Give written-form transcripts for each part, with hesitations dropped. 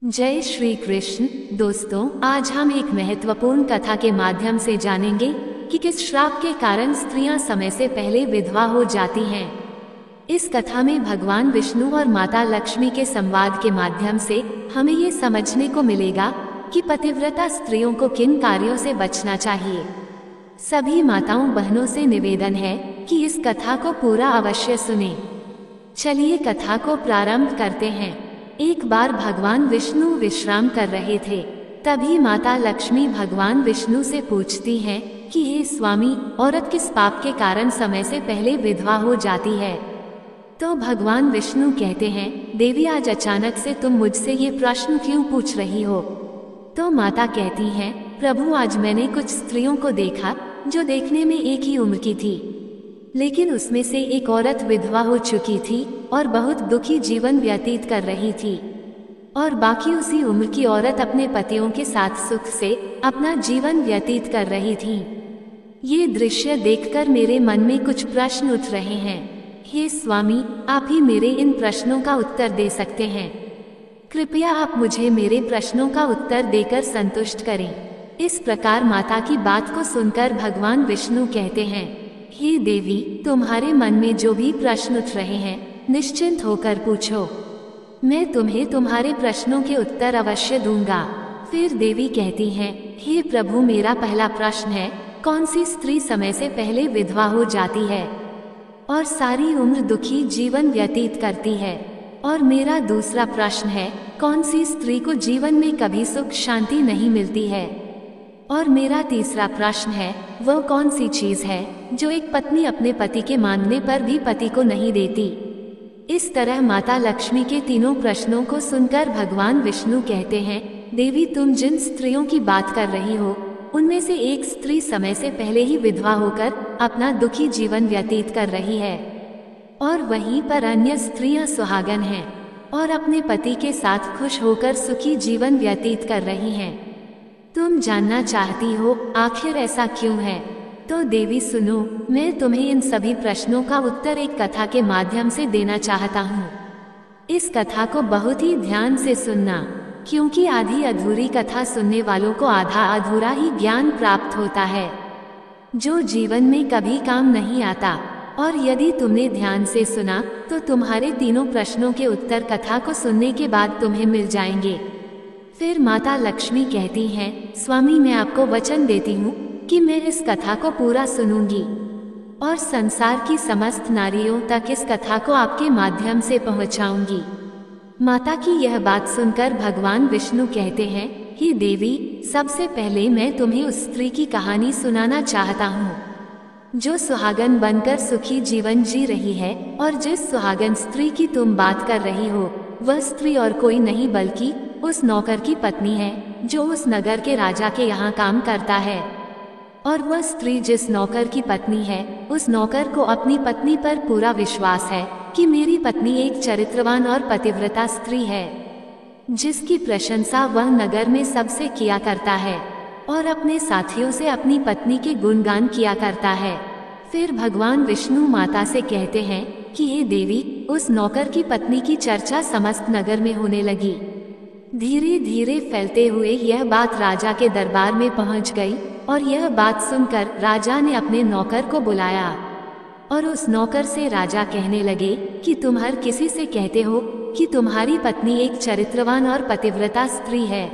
जय श्री कृष्ण। दोस्तों, आज हम एक महत्वपूर्ण कथा के माध्यम से जानेंगे कि किस श्राप के कारण स्त्रियां समय से पहले विधवा हो जाती हैं। इस कथा में भगवान विष्णु और माता लक्ष्मी के संवाद के माध्यम से हमें ये समझने को मिलेगा कि पतिव्रता स्त्रियों को किन कार्यों से बचना चाहिए। सभी माताओं बहनों से निवेदन है कि इस कथा को पूरा अवश्य सुनें। चलिए कथा को प्रारंभ करते हैं। एक बार भगवान विष्णु विश्राम कर रहे थे। तभी माता लक्ष्मी भगवान विष्णु से पूछती हैं कि हे स्वामी, औरत किस पाप के कारण समय से पहले विधवा हो जाती है। तो भगवान विष्णु कहते हैं, देवी आज अचानक से तुम मुझसे ये प्रश्न क्यों पूछ रही हो। तो माता कहती हैं, प्रभु आज मैंने कुछ स्त्रियों को देखा जो देखने में एक ही उम्र की थी, लेकिन उसमें से एक औरत विधवा हो चुकी थी और बहुत दुखी जीवन व्यतीत कर रही थी, और बाकी उसी उम्र की औरत अपने पतियों के साथ सुख से अपना जीवन व्यतीत कर रही थी। ये दृश्य देखकर मेरे मन में कुछ प्रश्न उठ रहे हैं। हे स्वामी, आप ही मेरे इन प्रश्नों का उत्तर दे सकते हैं। कृपया आप मुझे मेरे प्रश्नों का उत्तर देकर संतुष्ट करें। इस प्रकार माता की बात को सुनकर भगवान विष्णु कहते हैं, हे देवी, तुम्हारे मन में जो भी प्रश्न उठ रहे हैं निश्चिंत होकर पूछो, मैं तुम्हें तुम्हारे प्रश्नों के उत्तर अवश्य दूंगा। फिर देवी कहती हैं, हे प्रभु, मेरा पहला प्रश्न है, कौन सी स्त्री समय से पहले विधवा हो जाती है और सारी उम्र दुखी जीवन व्यतीत करती है। और मेरा दूसरा प्रश्न है, कौन सी स्त्री को जीवन में कभी सुख शांति नहीं मिलती है। और मेरा तीसरा प्रश्न है, वह कौन सी चीज है जो एक पत्नी अपने पति के मांगने पर भी पति को नहीं देती। इस तरह माता लक्ष्मी के तीनों प्रश्नों को सुनकर भगवान विष्णु कहते हैं, देवी, तुम जिन स्त्रियों की बात कर रही हो उनमें से एक स्त्री समय से पहले ही विधवा होकर अपना दुखी जीवन व्यतीत कर रही है, और वहीं पर अन्य स्त्रियां सुहागन हैं और अपने पति के साथ खुश होकर सुखी जीवन व्यतीत कर रही हैं। तुम जानना चाहती हो आखिर ऐसा क्यों है। तो देवी सुनो, मैं तुम्हें इन सभी प्रश्नों का उत्तर एक कथा के माध्यम से देना चाहता हूँ। इस कथा को बहुत ही ध्यान से सुनना, क्योंकि आधी अधूरी कथा सुनने वालों को आधा अधूरा ही ज्ञान प्राप्त होता है, जो जीवन में कभी काम नहीं आता। और यदि तुमने ध्यान से सुना तो तुम्हारे तीनों प्रश्नों के उत्तर कथा को सुनने के बाद तुम्हें मिल जाएंगे। फिर माता लक्ष्मी कहती हैं, स्वामी, मैं आपको वचन देती हूँ कि मैं इस कथा को पूरा सुनूंगी और संसार की समस्त नारियों तक इस कथा को आपके माध्यम से पहुँचाऊंगी। माता की यह बात सुनकर भगवान विष्णु कहते हैं, हे देवी, सबसे पहले मैं तुम्हें उस स्त्री की कहानी सुनाना चाहता हूँ जो सुहागन बनकर सुखी जीवन जी रही है। और जिस सुहागन स्त्री की तुम बात कर रही हो वह स्त्री और कोई नहीं बल्कि उस नौकर की पत्नी है जो उस नगर के राजा के यहाँ काम करता है। और वह स्त्री जिस नौकर की पत्नी है, उस नौकर को अपनी पत्नी पर पूरा विश्वास है कि मेरी पत्नी एक चरित्रवान और पतिव्रता स्त्री है, जिसकी प्रशंसा वह नगर में सबसे किया करता है और अपने साथियों से अपनी पत्नी के गुणगान किया करता है। फिर भगवान विष्णु माता से कहते हैं कि हे देवी, उस नौकर की पत्नी की चर्चा समस्त नगर में होने लगी। धीरे धीरे फैलते हुए यह बात राजा के दरबार में पहुंच गई, और यह बात सुनकर राजा ने अपने नौकर को बुलाया और उस नौकर से राजा कहने लगे कि तुम हर किसी से कहते हो कि तुम्हारी पत्नी एक चरित्रवान और पतिव्रता स्त्री है।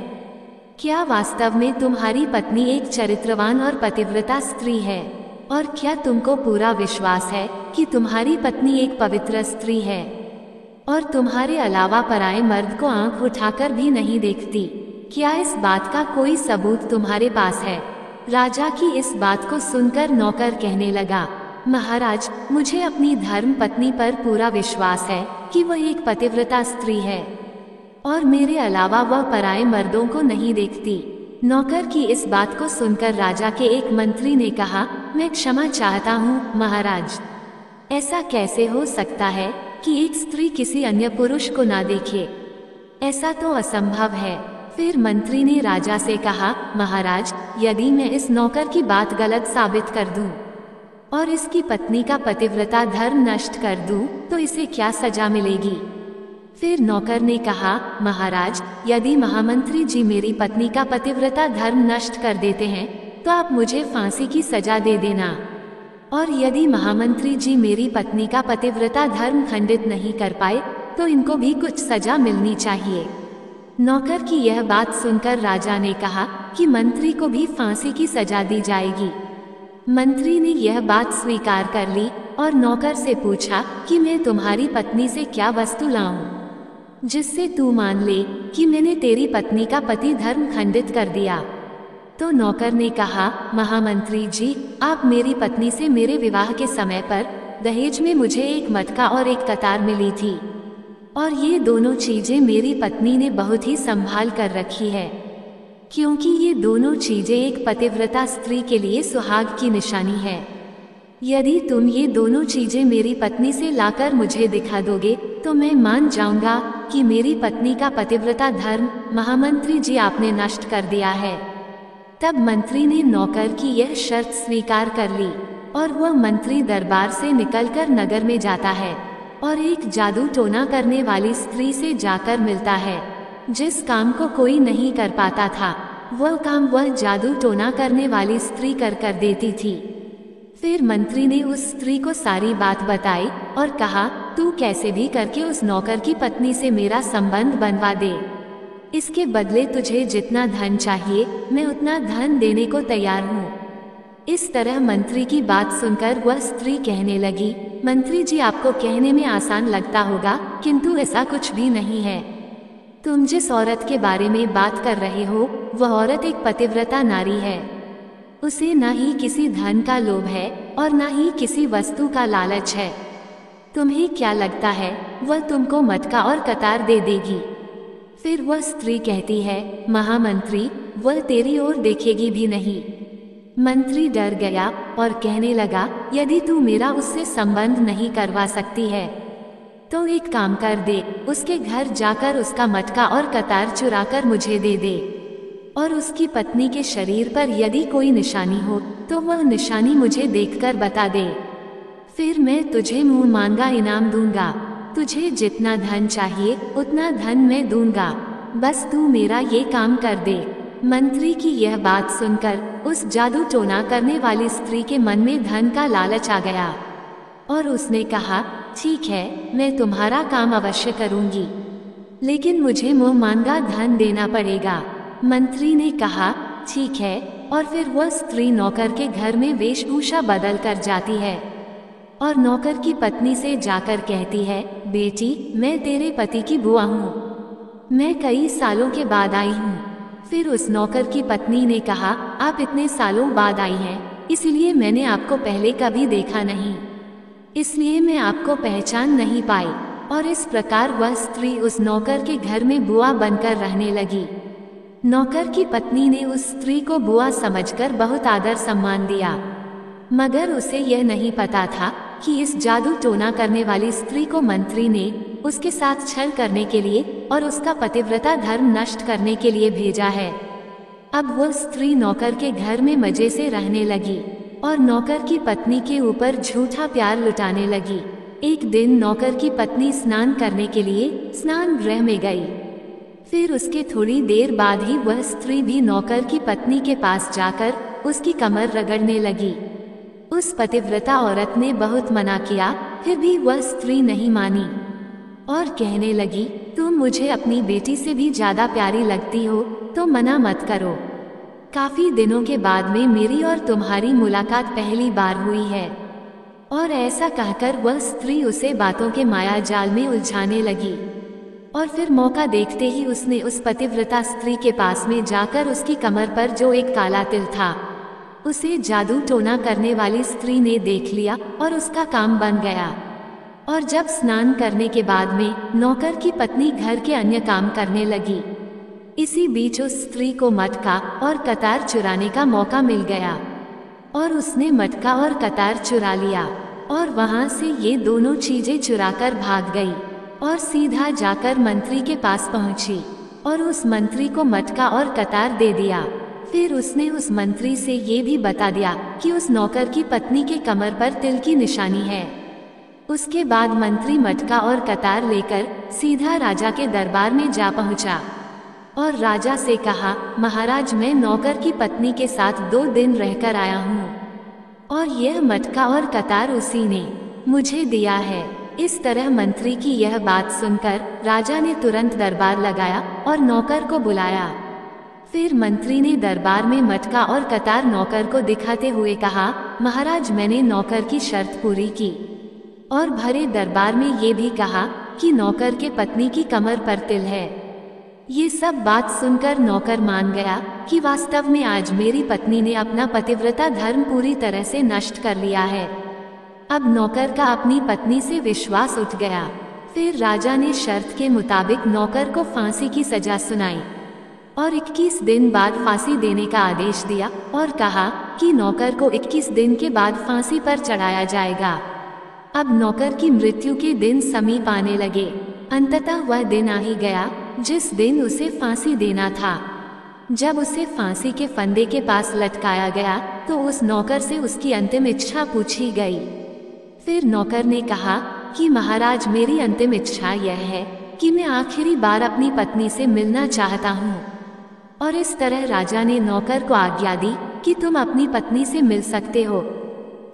क्या वास्तव में तुम्हारी पत्नी एक चरित्रवान और पतिव्रता स्त्री है? और क्या तुमको पूरा विश्वास है कि तुम्हारी पत्नी एक पवित्र स्त्री है और तुम्हारे अलावा पराये मर्द को आंख उठाकर भी नहीं देखती? क्या इस बात का कोई सबूत तुम्हारे पास है? राजा की इस बात को सुनकर नौकर कहने लगा, महाराज, मुझे अपनी धर्म पत्नी पर पूरा विश्वास है कि वह एक पतिव्रता स्त्री है और मेरे अलावा वह पराये मर्दों को नहीं देखती। नौकर की इस बात को सुनकर राजा के एक मंत्री ने कहा, मैं क्षमा चाहता हूँ महाराज, ऐसा कैसे हो सकता है कि एक स्त्री किसी अन्य पुरुष को ना देखे? ऐसा तो असंभव है। फिर मंत्री ने राजा से कहा, महाराज, यदि मैं इस नौकर की बात गलत साबित कर दूं और इसकी पत्नी का पतिव्रता धर्म नष्ट कर दूं तो इसे क्या सजा मिलेगी? फिर नौकर ने कहा, महाराज, यदि महामंत्री जी मेरी पत्नी का पतिव्रता धर्म नष्ट कर देते हैं तो आप मुझे फांसी की सजा दे देना, और यदि महामंत्री जी मेरी पत्नी का पतिव्रता धर्म खंडित नहीं कर पाए तो इनको भी कुछ सजा मिलनी चाहिए। नौकर की यह बात सुनकर राजा ने कहा कि मंत्री को भी फांसी की सजा दी जाएगी। मंत्री ने यह बात स्वीकार कर ली और नौकर से पूछा कि मैं तुम्हारी पत्नी से क्या वस्तु लाऊं जिससे तू मान ले कि मैंने तेरी पत्नी का पति धर्म खंडित कर दिया। तो नौकर ने कहा, महामंत्री जी, आप मेरी पत्नी से मेरे विवाह के समय पर दहेज में मुझे एक मटका और एक कतार मिली थी, और ये दोनों चीजें मेरी पत्नी ने बहुत ही संभाल कर रखी है, क्योंकि ये दोनों चीजें एक पतिव्रता स्त्री के लिए सुहाग की निशानी है। यदि तुम ये दोनों चीजें मेरी पत्नी से लाकर मुझे दिखा दोगे तो मैं मान जाऊंगा कि मेरी पत्नी का पतिव्रता धर्म महामंत्री जी आपने नष्ट कर दिया है। तब मंत्री ने नौकर की यह शर्त स्वीकार कर ली और वह मंत्री दरबार से निकलकर नगर में जाता है और एक जादू टोना करने वाली स्त्री से जाकर मिलता है। जिस काम को कोई नहीं कर पाता था वह काम वह जादू टोना करने वाली स्त्री कर देती थी। फिर मंत्री ने उस स्त्री को सारी बात बताई और कहा, तू कैसे भी करके उस नौकर की पत्नी से मेरा संबंध बनवा दे, इसके बदले तुझे जितना धन चाहिए मैं उतना धन देने को तैयार हूँ। इस तरह मंत्री की बात सुनकर वह स्त्री कहने लगी, मंत्री जी, आपको कहने में आसान लगता होगा किंतु ऐसा कुछ भी नहीं है। तुम जिस औरत के बारे में बात कर रहे हो वह औरत एक पतिव्रता नारी है। उसे न ही किसी धन का लोभ है और न ही किसी वस्तु का लालच है। तुम्हें क्या लगता है वह तुमको मटका और कतार दे देगी? फिर वह स्त्री कहती है, महामंत्री, वह तेरी ओर देखेगी भी नहीं। मंत्री डर गया और कहने लगा, यदि तू मेरा उससे संबंध नहीं करवा सकती है तो एक काम कर दे, उसके घर जाकर उसका मटका और कतार चुराकर मुझे दे दे, और उसकी पत्नी के शरीर पर यदि कोई निशानी हो तो वह निशानी मुझे देखकर बता दे। फिर मैं तुझे मुंह मांगा इनाम दूंगा। तुझे जितना धन चाहिए उतना धन मैं दूंगा, बस तू मेरा ये काम कर दे। मंत्री की यह बात सुनकर उस जादू टोना करने वाली स्त्री के मन में धन का लालच आ गया और उसने कहा, ठीक है, मैं तुम्हारा काम अवश्य करूंगी, लेकिन मुझे मुंह मांगा धन देना पड़ेगा। मंत्री ने कहा, ठीक है, और फिर वह स्त्री नौकर के घर में वेशभूषा बदल कर जाती है और नौकर की पत्नी से जाकर कहती है, बेटी, मैं तेरे पति की बुआ हूँ, मैं कई सालों के बाद आई हूँ। फिर उस नौकर की पत्नी ने कहा, आप इतने सालों बाद आई हैं, इसलिए मैंने आपको पहले कभी देखा नहीं, इसलिए मैं आपको पहचान नहीं पाई। और इस प्रकार वह स्त्री उस नौकर के घर में बुआ बनकर रहने लगी। नौकर की पत्नी ने उस स्त्री को बुआ समझकर बहुत आदर सम्मान दिया, मगर उसे यह नहीं पता था कि इस जादू टोना करने वाली स्त्री को मंत्री ने उसके साथ छल करने के लिए और उसका पतिव्रता धर्म नष्ट करने के लिए भेजा है। अब वह स्त्री नौकर के घर में मजे से रहने लगी और नौकर की पत्नी के ऊपर झूठा प्यार लुटाने लगी। एक दिन नौकर की पत्नी स्नान करने के लिए स्नान गृह में गई। फिर उसके थोड़ी देर बाद ही वह स्त्री भी नौकर की पत्नी के पास जाकर उसकी कमर रगड़ने लगी। उस पतिव्रता औरत ने बहुत मना किया, फिर भी वह स्त्री नहीं मानी और कहने लगी, तुम मुझे अपनी बेटी से भी ज्यादा प्यारी लगती हो तो मना मत करो। काफी दिनों के बाद में मेरी और तुम्हारी मुलाकात पहली बार हुई है। और ऐसा कहकर वह स्त्री उसे बातों के माया जाल में उलझाने लगी और फिर मौका देखते ही उसने उस पतिव्रता स्त्री के पास में जाकर उसकी कमर पर जो एक काला तिल था उसे जादू टोना करने वाली स्त्री ने देख लिया और उसका काम बन गया। और जब स्नान करने के बाद में नौकर की पत्नी घर के अन्य काम करने लगी, इसी बीच उस स्त्री को मटका और कतार चुराने का मौका मिल गया और उसने मटका और कतार चुरा लिया और वहां से ये दोनों चीजें चुराकर भाग गई और सीधा जाकर मंत्री के पास पहुंची और उस मंत्री को मटका और कतार दे दिया। फिर उसने उस मंत्री से ये भी बता दिया कि उस नौकर की पत्नी के कमर पर तिल की निशानी है। उसके बाद मंत्री मटका और कतार लेकर सीधा राजा के दरबार में जा पहुंचा और राजा से कहा, महाराज, मैं नौकर की पत्नी के साथ 2 दिन रहकर आया हूँ और यह मटका और कतार उसी ने मुझे दिया है। इस तरह मंत्री की यह बात सुनकर राजा ने तुरंत दरबार लगाया और नौकर को बुलाया। फिर मंत्री ने दरबार में मटका और कतार नौकर को दिखाते हुए कहा, महाराज, मैंने नौकर की शर्त पूरी की और भरे दरबार में ये भी कहा कि नौकर के पत्नी की कमर पर तिल है। ये सब बात सुनकर नौकर मान गया कि वास्तव में आज मेरी पत्नी ने अपना पतिव्रता धर्म पूरी तरह से नष्ट कर लिया है। अब नौकर का अपनी पत्नी से विश्वास उठ गया। फिर राजा ने शर्त के मुताबिक नौकर को फांसी की सजा सुनाई और 21 दिन बाद फांसी देने का आदेश दिया और कहा कि नौकर को 21 दिन के बाद फांसी पर चढ़ाया जाएगा। अब नौकर की मृत्यु के दिन समीप आने लगे। अंततः वह दिन आ ही गया जिस दिन उसे फांसी देना था। जब उसे फांसी के फंदे के पास लटकाया गया तो उस नौकर से उसकी अंतिम इच्छा पूछी गई। फिर नौकर ने कहा कि महाराज, मेरी अंतिम इच्छा यह है कि मैं आखिरी बार अपनी पत्नी से मिलना चाहता हूँ। और इस तरह राजा ने नौकर को आज्ञा दी कि तुम अपनी पत्नी से मिल सकते हो।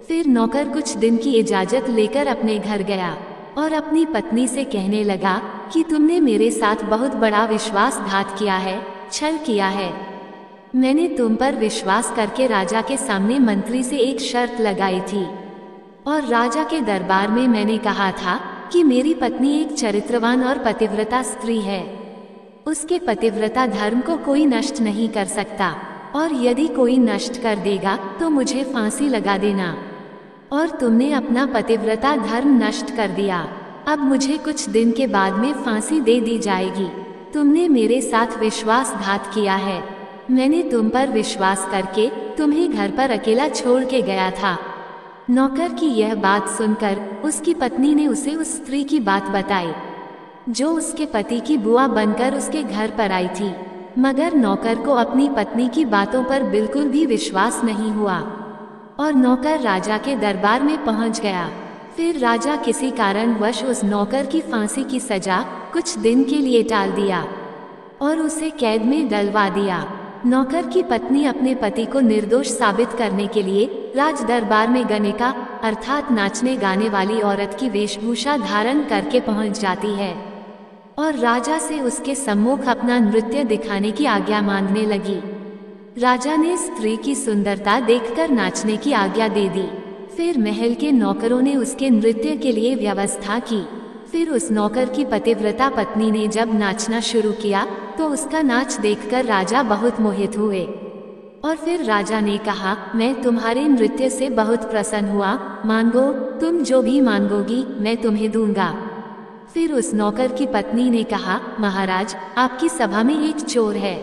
फिर नौकर कुछ दिन की इजाजत लेकर अपने घर गया और अपनी पत्नी से कहने लगा कि तुमने मेरे साथ बहुत बड़ा विश्वासघात किया है, छल किया है। मैंने तुम पर विश्वास करके राजा के सामने मंत्री से एक शर्त लगाई थी और राजा के दरबार में मैंने कहा था कि मेरी पत्नी एक चरित्रवान और पतिव्रता स्त्री है। उसके पतिव्रता धर्म को कोई नष्ट नहीं कर सकता और यदि कोई नष्ट कर देगा तो मुझे फांसी लगा देना। और तुमने अपना पतिव्रता धर्म नष्ट कर दिया। अब मुझे कुछ दिन के बाद में फांसी दे दी जाएगी। तुमने मेरे साथ विश्वासघात किया है। मैंने तुम पर विश्वास करके तुम्हें घर पर अकेला छोड़ के गया था। नौकर की यह बात सुनकर उसकी पत्नी ने उसे उस स्त्री की बात बताई जो उसके पति की बुआ बनकर उसके घर पर आई थी। मगर नौकर को अपनी पत्नी की बातों पर बिल्कुल भी विश्वास नहीं हुआ और नौकर राजा के दरबार में पहुंच गया। फिर राजा किसी कारणवश उस नौकर की फांसी की सजा कुछ दिन के लिए टाल दिया और उसे कैद में डलवा दिया। नौकर की पत्नी अपने पति को निर्दोष साबित करने के लिए राज दरबार में गणिका अर्थात नाचने गाने वाली औरत की वेशभूषा धारण करके पहुंच जाती है और राजा से उसके सम्मुख अपना नृत्य दिखाने की आज्ञा मांगने लगी। राजा ने स्त्री की सुंदरता देखकर नाचने की आज्ञा दे दी। फिर महल के नौकरों ने उसके नृत्य के लिए व्यवस्था की। फिर उस नौकर की पतिव्रता पत्नी ने जब नाचना शुरू किया तो उसका नाच देखकर राजा बहुत मोहित हुए और फिर राजा ने कहा, मैं तुम्हारे नृत्य से बहुत प्रसन्न हुआ, मांगो, तुम जो भी मांगोगी मैं तुम्हें दूंगा। फिर उस नौकर की पत्नी ने कहा, महाराज, आपकी सभा में एक चोर है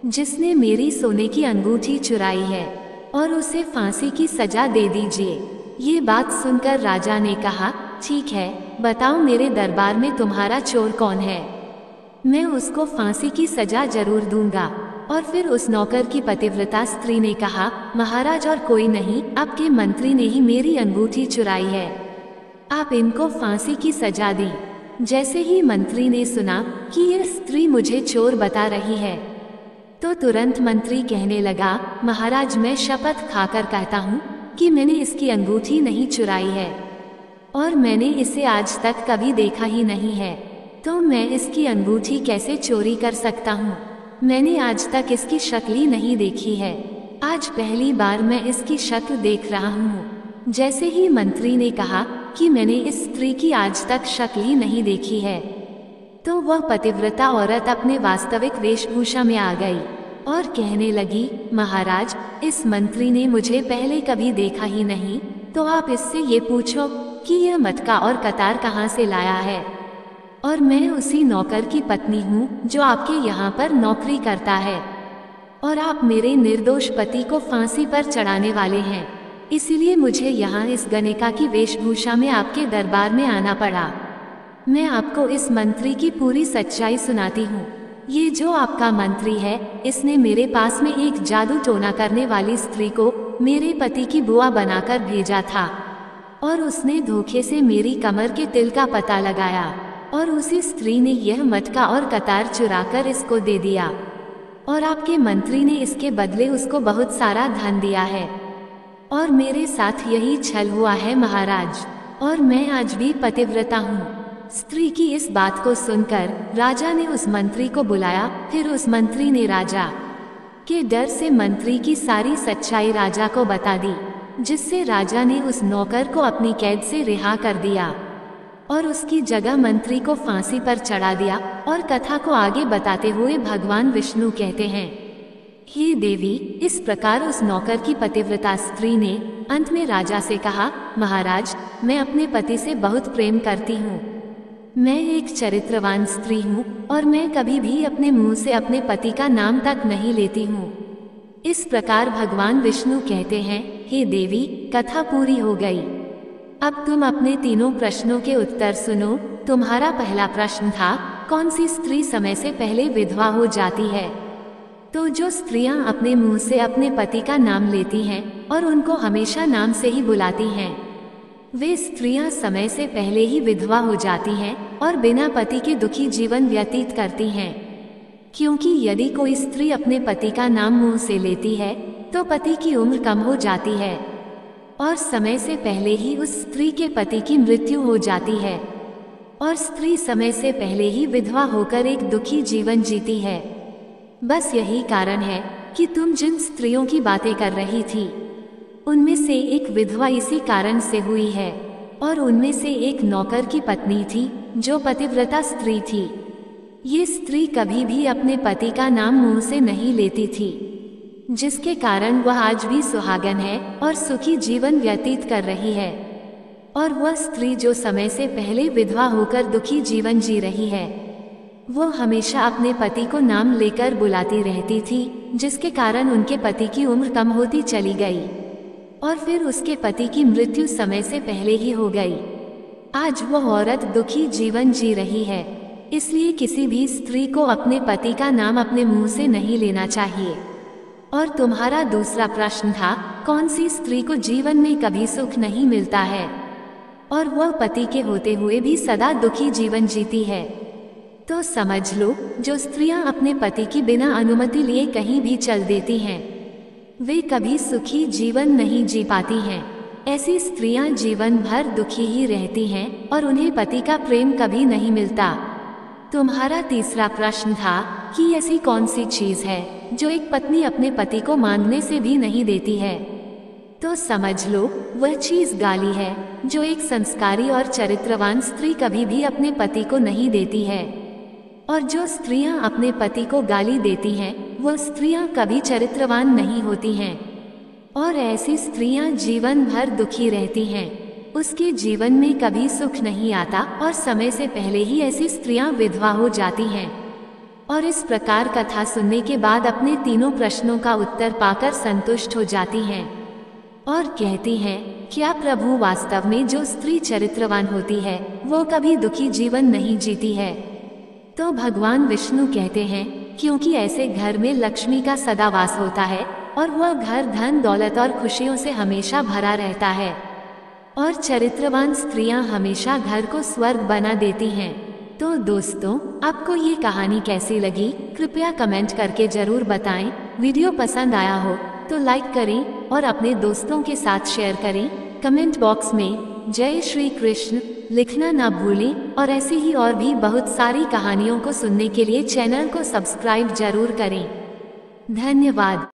जिसने मेरी सोने की अंगूठी चुराई है और उसे फांसी की सजा दे दीजिए। ये बात सुनकर राजा ने कहा, ठीक है, बताओ मेरे दरबार में तुम्हारा चोर कौन है, मैं उसको फांसी की सजा जरूर दूंगा। और फिर उस नौकर की पतिव्रता स्त्री ने कहा, महाराज, और कोई नहीं, आपके मंत्री ने ही मेरी अंगूठी चुराई है, आप इनको फांसी की सजा दें। जैसे ही मंत्री ने सुना कि यह स्त्री मुझे चोर बता रही है तो तुरंत मंत्री कहने लगा, महाराज, मैं शपथ खाकर कहता हूँ कि मैंने इसकी अंगूठी नहीं चुराई है और मैंने इसे आज तक कभी देखा ही नहीं है, तो मैं इसकी अंगूठी कैसे चोरी कर सकता हूँ। मैंने आज तक इसकी शक्ल ही नहीं देखी है, आज पहली बार मैं इसकी शक्ल देख रहा हूँ। जैसे ही मंत्री ने कहा कि मैंने इस स्त्री की आज तक शक्ल ही नहीं देखी है तो वह पतिव्रता औरत अपने वास्तविक वेशभूषा में आ गई और कहने लगी, महाराज, इस मंत्री ने मुझे पहले कभी देखा ही नहीं, तो आप इससे ये पूछो कि यह मटका और कतार कहाँ से लाया है। और मैं उसी नौकर की पत्नी हूँ जो आपके यहाँ पर नौकरी करता है और आप मेरे निर्दोष पति को फांसी पर चढ़ाने वाले हैं, इसलिए मुझे यहाँ इस गणिका की वेशभूषा में आपके दरबार में आना पड़ा। मैं आपको इस मंत्री की पूरी सच्चाई सुनाती हूँ। ये जो आपका मंत्री है, इसने मेरे पास में एक जादू टोना करने वाली स्त्री को मेरे पति की बुआ बनाकर भेजा था और उसने धोखे से मेरी कमर के तिल का पता लगाया और उसी स्त्री ने यह मटका और कतार चुराकर इसको दे दिया और आपके मंत्री ने इसके बदले उसको बहुत सारा धन दिया है और मेरे साथ यही छल हुआ है महाराज, और मैं आज भी पतिव्रता हूँ। स्त्री की इस बात को सुनकर राजा ने उस मंत्री को बुलाया। फिर उस मंत्री ने राजा के डर से मंत्री की सारी सच्चाई राजा को बता दी, जिससे राजा ने उस नौकर को अपनी कैद से रिहा कर दिया और उसकी जगह मंत्री को फांसी पर चढ़ा दिया। और कथा को आगे बताते हुए भगवान विष्णु कहते हैं, हे देवी, इस प्रकार उस नौकर की पतिव्रता स्त्री ने अंत में राजा से कहा, महाराज, मैं अपने पति से बहुत प्रेम करती हूँ। मैं एक चरित्रवान स्त्री हूँ और मैं कभी भी अपने मुंह से अपने पति का नाम तक नहीं लेती हूँ। इस प्रकार भगवान विष्णु कहते हैं, हे देवी, कथा पूरी हो गई। अब तुम अपने तीनों प्रश्नों के उत्तर सुनो। तुम्हारा पहला प्रश्न था, कौन सी स्त्री समय से पहले विधवा हो जाती है? तो जो स्त्रियां अपने मुंह से अपने पति का नाम लेती हैं और उनको हमेशा नाम से ही बुलाती हैं, वे स्त्रियां समय से पहले ही विधवा हो जाती हैं और बिना पति के दुखी जीवन व्यतीत करती हैं। क्योंकि यदि कोई स्त्री अपने पति का नाम मुंह से लेती है तो पति की उम्र कम हो जाती है और समय से पहले ही उस स्त्री के पति की मृत्यु हो जाती है और स्त्री समय से पहले ही विधवा होकर एक दुखी जीवन जीती है। बस यही कारण है कि तुम जिन स्त्रियों की बातें कर रही थी उनमें से एक विधवा इसी कारण से हुई है और उनमें से एक नौकर की पत्नी थी जो पतिव्रता स्त्री थी। ये स्त्री कभी भी अपने पति का नाम मुंह से नहीं लेती थी, जिसके कारण वह आज भी सुहागन है और सुखी जीवन व्यतीत कर रही है। और वह स्त्री जो समय से पहले विधवा होकर दुखी जीवन जी रही है, वो हमेशा अपने पति को नाम लेकर बुलाती रहती थी, जिसके कारण उनके पति की उम्र कम होती चली गई और फिर उसके पति की मृत्यु समय से पहले ही हो गई। आज वह औरत दुखी जीवन जी रही है। इसलिए किसी भी स्त्री को अपने पति का नाम अपने मुंह से नहीं लेना चाहिए। और तुम्हारा दूसरा प्रश्न था, कौन सी स्त्री को जीवन में कभी सुख नहीं मिलता है और वह पति के होते हुए भी सदा दुखी जीवन जीती है? तो समझ लो, जो स्त्रियां अपने पति की बिना अनुमति लिए कहीं भी चल देती हैं, वे कभी सुखी जीवन नहीं जी पाती हैं। ऐसी स्त्रियां जीवन भर दुखी ही रहती हैं और उन्हें पति का प्रेम कभी नहीं मिलता। तुम्हारा तीसरा प्रश्न था कि ऐसी कौन सी चीज है जो एक पत्नी अपने पति को मांगने से भी नहीं देती है? तो समझ लो, वह चीज गाली है जो एक संस्कारी और चरित्रवान स्त्री कभी भी अपने पति को नहीं देती है। और जो स्त्रियां अपने पति को गाली देती हैं, वो स्त्रियां कभी चरित्रवान नहीं होती हैं और ऐसी स्त्रियां जीवन भर दुखी रहती हैं। उसके जीवन में कभी सुख नहीं आता और समय से पहले ही ऐसी स्त्रियां विधवा हो जाती हैं और इस प्रकार कथा सुनने के बाद अपने तीनों प्रश्नों का उत्तर पाकर संतुष्ट हो जाती हैं और कहती हैं, क्या प्रभु, वास्तव में जो स्त्री चरित्रवान होती है वो कभी दुखी जीवन नहीं जीती है? तो भगवान विष्णु कहते हैं, क्योंकि ऐसे घर में लक्ष्मी का सदा वास होता है और वह घर धन दौलत और खुशियों से हमेशा भरा रहता है और चरित्रवान स्त्रियां हमेशा घर को स्वर्ग बना देती हैं। तो दोस्तों, आपको ये कहानी कैसी लगी कृपया कमेंट करके जरूर बताएं। वीडियो पसंद आया हो तो लाइक करें और अपने दोस्तों के साथ शेयर करें। कमेंट बॉक्स में जय श्री कृष्ण लिखना ना भूलें और ऐसी ही और भी बहुत सारी कहानियों को सुनने के लिए चैनल को सब्सक्राइब जरूर करें। धन्यवाद।